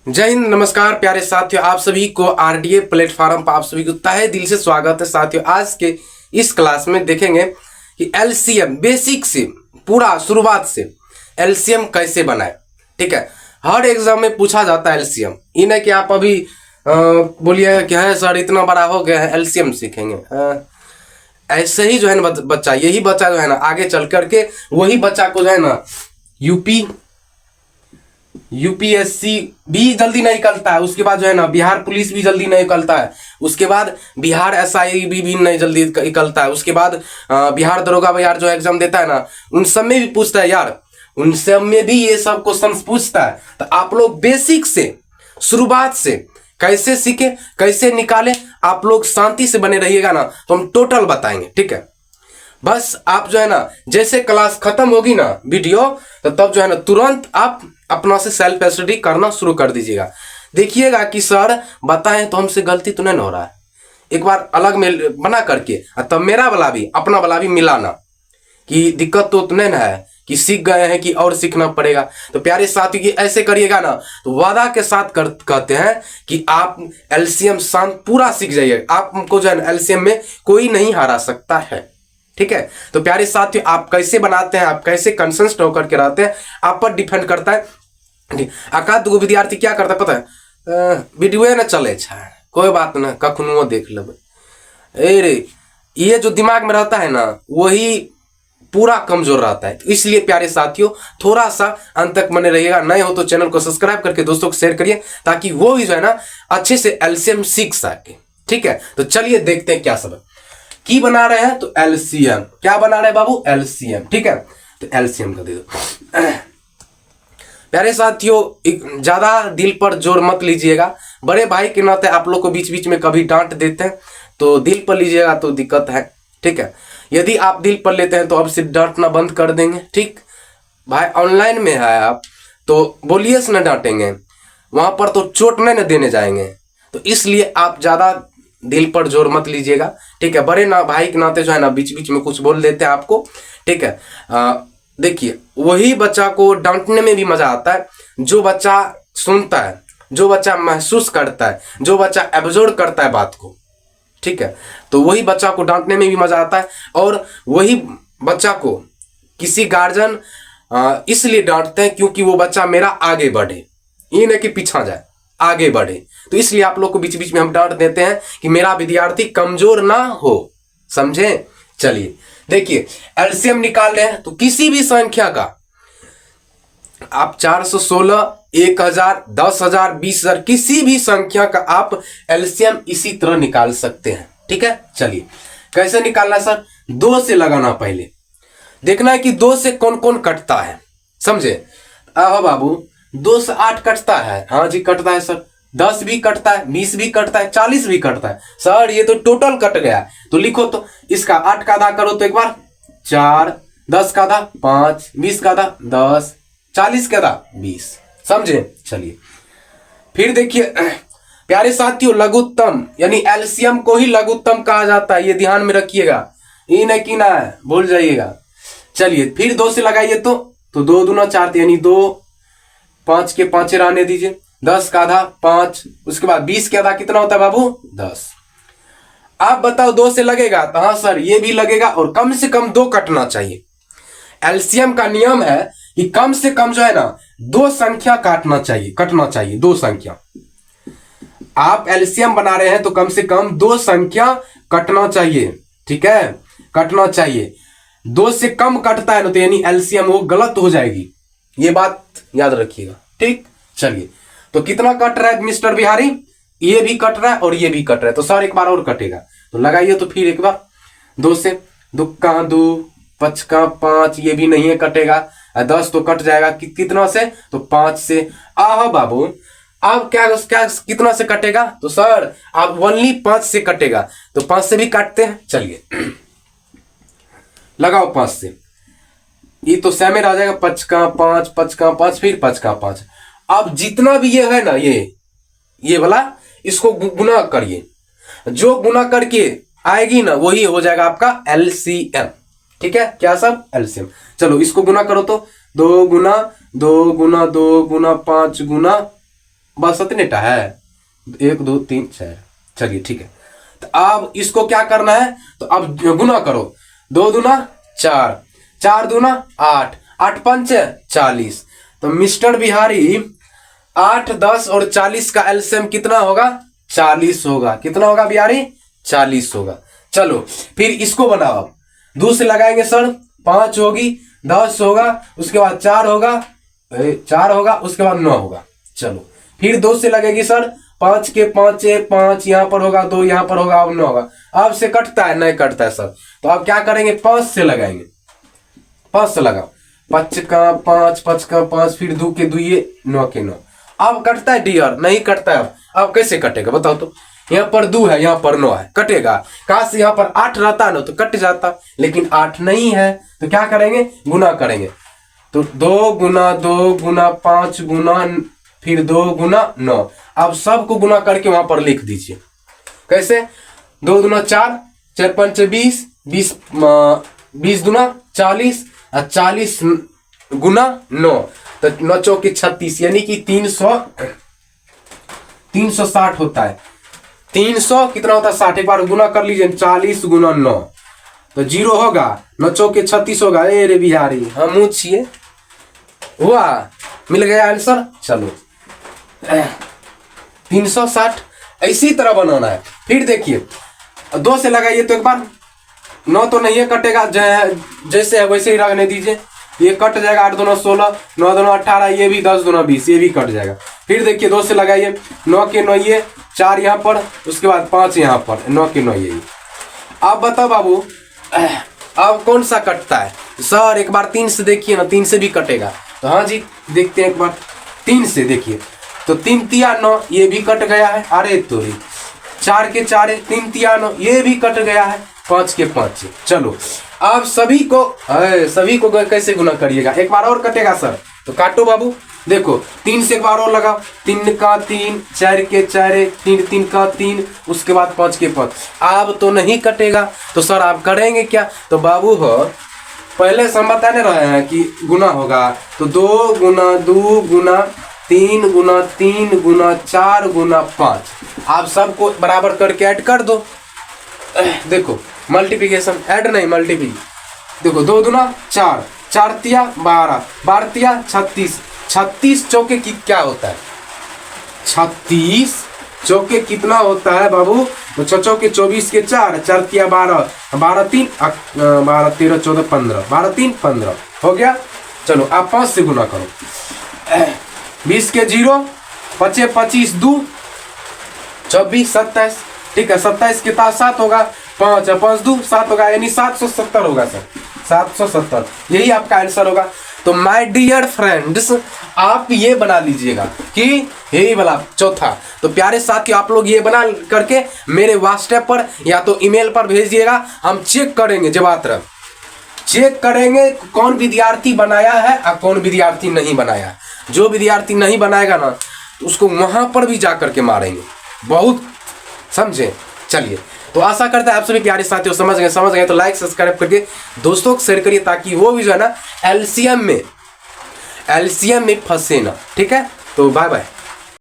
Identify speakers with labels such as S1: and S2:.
S1: जय हिंद, नमस्कार प्यारे साथियों। आप सभी को आरडीए प्लेटफॉर्म पर आप सभी को तहे दिल से स्वागत है। साथियों, आज के इस क्लास में देखेंगे कि एलसीएम बेसिक से पूरा शुरुआत से एलसीएम कैसे बनाए। ठीक है, हर एग्जाम में पूछा जाता है एलसीएम। ये नहीं कि आप अभी बोलिए क्या है सर इतना बड़ा हो गया है एलसीएम सीखेंगे। ऐसे ही जो है ना बच्चा, यही बच्चा जो है ना आगे चल करके वही बच्चा को जो है ना यूपीएससी भी जल्दी नहीं निकलता है। उसके बाद जो है ना बिहार पुलिस भी जल्दी नहीं निकलता है। उसके बाद बिहार एसआई भी नहीं जल्दी निकलता है। उसके बाद बिहार दरोगा बिहार जो एग्जाम देता है ना, उन सब में भी पूछता है यार, उन सब में भी ये सब क्वेश्चन पूछता है। तो आप लोग बेसिक से शुरुआत से कैसे सीखे, कैसे निकाले, आप लोग शांति से बने रहिएगा ना तो हम टोटल बताएंगे। ठीक है, बस आप जो है ना जैसे क्लास खत्म होगी ना वीडियो, तो तब जो है ना तुरंत आप अपना से सेल्फ स्टडी करना शुरू कर दीजिएगा। देखिएगा कि सर बताएं तो हमसे गलती तो नहीं हो रहा है। एक बार अलग में बना करके तब मेरा वाला भी अपना वाला भी मिलाना, कि दिक्कत तो नहीं ना है कि सीख गए हैं कि और सीखना पड़ेगा। तो प्यारे साथी की ऐसे करिएगा ना तो वादा के साथ कहते हैं कि आप एलसीएम शांत पूरा सीख जाइए। आपको जो है एलसीएम में कोई नहीं हरा सकता है। ठीक है, तो प्यारे साथियों आप कैसे बनाते हैं, आप कैसे कंसंस्ट होकर के रहते हैं, आप पर डिपेंड करता है। आकाश दो विद्यार्थी क्या करता है पता है, वीडियो ना चले कोई बात ना कखनो देख लेबे। अरे ये जो दिमाग में रहता है ना वही पूरा कमजोर रहता है। तो इसलिए प्यारे साथियों थोड़ा सा अंत तक बने रहिएगा। नए हो तो चैनल को सब्सक्राइब करके दोस्तों को शेयर करिए ताकि वो भी जो है ना अच्छे से एलसीएम सीख सके। ठीक है, तो चलिए देखते हैं क्या सब की बना रहे हैं। तो एलसीएम क्या बना रहे हैं बाबू, एलसीएम। ठीक है, तो एलसीएम का दे दो। प्यारे साथियों ज्यादा दिल पर जोर मत लीजिएगा। बड़े भाई के नाते आप लोग को बीच बीच में कभी डांट देते हैं तो दिल पर लीजिएगा तो दिक्कत है। ठीक है, यदि आप दिल पर लेते हैं तो अब से डांटना बंद कर देंगे। ठीक भाई, ऑनलाइन में है आप तो बोलिए से न डांटेंगे, वहां पर तो चोट नहीं न देने जाएंगे। तो इसलिए आप ज्यादा दिल पर जोर मत लीजिएगा। ठीक है, बड़े ना भाई के नाते जो है ना बीच बीच में कुछ बोल देते हैं आपको। ठीक है, देखिए वही बच्चा को डांटने में भी मजा आता है जो बच्चा सुनता है, जो बच्चा महसूस करता है, जो बच्चा एब्जॉर्ब करता है बात को। ठीक है, तो वही बच्चा को डांटने में भी मजा आता है। और वही बच्चा को किसी गार्जियन इसलिए डांटते हैं क्योंकि वो बच्चा मेरा आगे बढ़े, ये नहीं कि पीछा जाए, आगे बढ़े। तो इसलिए आप लोग को बीच बीच में हम डांट देते हैं कि मेरा विद्यार्थी कमजोर ना हो, समझे। चलिए देखिए एलसीएम निकाल रहे हैं तो किसी भी संख्या का आप 416, 1000, 10,000, 20,000 किसी भी संख्या का आप एलसीएम इसी तरह निकाल सकते हैं। ठीक है, चलिए कैसे निकालना सर, 2 से लगाना। पहले देखना है कि 2 से कौन कौन कटता है, समझे। बाबू 2 से 8 कटता है, हाँ जी कटता है सर। 10 भी कटता है, 20 भी कटता है, 40 भी कटता है। सर ये तो टोटल कट गया। तो लिखो तो इसका 8 का आधा करो तो एक बार 4, 10 का आधा 5, 20 का आधा 10, 40 का आधा 20, समझे। चलिए फिर देखिए प्यारे साथियों लघुत्तम यानी एलसीएम को ही लघुत्तम कहा जाता है, ये ध्यान में रखिएगा, ये नहीं कि ना भूल जाइएगा। चलिए फिर 2 से लगाइए तो 2 दूना 4 यानी 2, 5 के 5 रहने दीजिए, 10 का आधा 5, उसके बाद 20 का आधा कितना होता है बाबू 10। आप बताओ 2 से लगेगा तो हाँ सर ये भी लगेगा और कम से कम 2 कटना चाहिए। एलसीएम का नियम है कि कम से कम जो है ना 2 संख्या कटना चाहिए 2 संख्या। आप एलसीएम बना रहे हैं तो कम से कम 2 संख्या कटना चाहिए। ठीक है, कटना चाहिए। 2 से कम कटता है ना तो यानी एलसीएम वो गलत हो जाएगी, ये बात याद रखिएगा। ठीक, चलिए तो कितना कट रहा है मिस्टर बिहारी, ये भी कट रहा है और ये भी कट रहा है, तो सर एक बार और कटेगा। तो लगाइए तो फिर एक बार 2 से, 2 का 2, 5 का 5, ये भी नहीं है कटेगा। 10 तो कट जाएगा कितना से, तो 5 से। बाबू अब क्या कितना से कटेगा, तो सर अब ओनली 5 से कटेगा, तो 5 से भी काटते हैं। चलिए लगाओ 5 से, ये तो सेम आ जाएगा 5 का 5, 5 का 5, फिर 5 का 5। अब जितना भी ये है ना ये वाला इसको गुना करिए, जो गुना करके आएगी ना वही हो जाएगा आपका एलसीएम। ठीक है, क्या सब एलसीएम। चलो इसको गुना करो तो 2 गुना 2 गुना 2 गुना 5 गुना बस इतने टा है, 1 2 3 4, चलिए ठीक है। तो अब इसको क्या करना है, तो अब गुना करो, 2 दूना 4, 4 दूना 8, 8 पंच 40। तो मिस्टर बिहारी 8, 10 और 40 का एलसीएम कितना होगा, 40 होगा। कितना होगा बिहारी, 40 होगा। चलो फिर इसको बनाओ, अब 2 से लगाएंगे सर, 5 होगी, 10 होगा, उसके बाद 4 होगा, 4 होगा, उसके बाद 9 होगा। चलो फिर 2 से लगेगी सर, 5 के 5 5, यहाँ पर होगा 2, यहाँ पर होगा, अब 9 होगा। अब से कटता है, नहीं कटता है सर, तो अब क्या करेंगे, 5 से लगाएंगे, 5 से लगाओ, 5 का 5, 5 का 5, फिर 2 के 2, 9 के 9। अब कटता है डियर, नहीं कटता है। अब कैसे कटेगा बताओ तो, यहाँ पर 2 है, यहाँ पर 9 है, कटेगा। काश यहाँ पर 8 रहता ना तो कट जाता, लेकिन 8 नहीं है, तो क्या करेंगे, गुना करेंगे। तो 2 गुना 2 गुना 5 गुना फिर 2 गुना 9। अब सबको गुना करके वहां पर लिख दीजिए। कैसे, 2 दूना 4, 4 पंच 20, 20 दूना 40, 40 गुना 9, तो 9 चौके 36, यानी कि 360 होता है। 300 कितना होता है, 60। एक बार गुना कर लीजिए, 40 गुना 9 तो 0 होगा, 9 चौके 36 होगा। रे बिहारी हम छिए, हुआ, मिल गया आंसर। चलो 360 इसी तरह बनाना है। फिर देखिए 2 से लगाइए, तो एक बार 9 तो नहीं है, कटेगा, जैसे है वैसे ही रखने दीजिए, ये कट जाएगा। 8 दूना 16, 9 दूना 18, ये भी 10 दूना 20, ये भी कट जाएगा। फिर देखिए 2 से लगाइए, 9 के 9 ये, 4 यहाँ पर, उसके बाद 5 यहाँ पर, 9 के 9 ये। आप बताओ बाबू अब कौन सा कटता है सर, एक बार 3 से देखिए ना, 3 से भी कटेगा। तो हाँ जी देखते हैं एक बार 3 से, देखिए तो 3 तिया 9, ये भी कट गया है। अरे तोरी, 4 के 4, 3 तिया 9, ये भी कट गया है। 5 के 5। चलो आप सभी को कैसे गुना करिएगा, एक बार और कटेगा सर, तो काटो बाबू। देखो 3 से एक बार और लगाओ, 3 का 3, 4 के 4, 3 का 3, उसके बाद 5 के 5। अब तो नहीं कटेगा, तो सर आप करेंगे क्या, तो बाबू हो पहले से हम बताने रहे हैं कि गुना होगा, तो 2 गुना 2 गुना 3 गुना 3 गुना 4 गुना 5। आप सबको बराबर करके ऐड कर दो। देखो मल्टीप्लिकेशन, ऐड नहीं मल्टीप्लिकेशन। देखो 2 दूना 4, 4 तिया 12, 12 तिया 36, 36 चौके की क्या होता है, 36 चौके कितना होता है बाबू, तो 6 चौके 24 के 4, 4 तिया 12, 12 3 12 13 14 15, 12 3 15 हो गया। चलो आप 5 से गुना करो, 20 के 0, 25 25 2 24 27, ठीक है। 27 के पास 7 होगा, 5 5 2 7 होगा, यानी 770 होगा सर, 770 यही आपका आंसर होगा। तो माय डियर फ्रेंड्स आप ये बना लीजिएगा कि यही वाला चौथा। तो प्यारे साथियों आप लोग ये बना करके मेरे व्हाट्सएप पर या तो ईमेल पर भेजिएगा, हम चेक करेंगे, जवाब चेक करेंगे कौन विद्यार्थी बनाया है और कौन विद्यार्थी नहीं बनाया। जो विद्यार्थी नहीं बनाएगा ना उसको वहां पर भी जा करके मारेंगे, बहुत समझे। चलिए तो आशा करता है आप सभी प्यारे साथियों समझ गए तो लाइक सब्सक्राइब करके दोस्तों को शेयर करिए, ताकि वो भी जो है ना एलसीएम में फंसे ना। ठीक है, तो बाय बाय।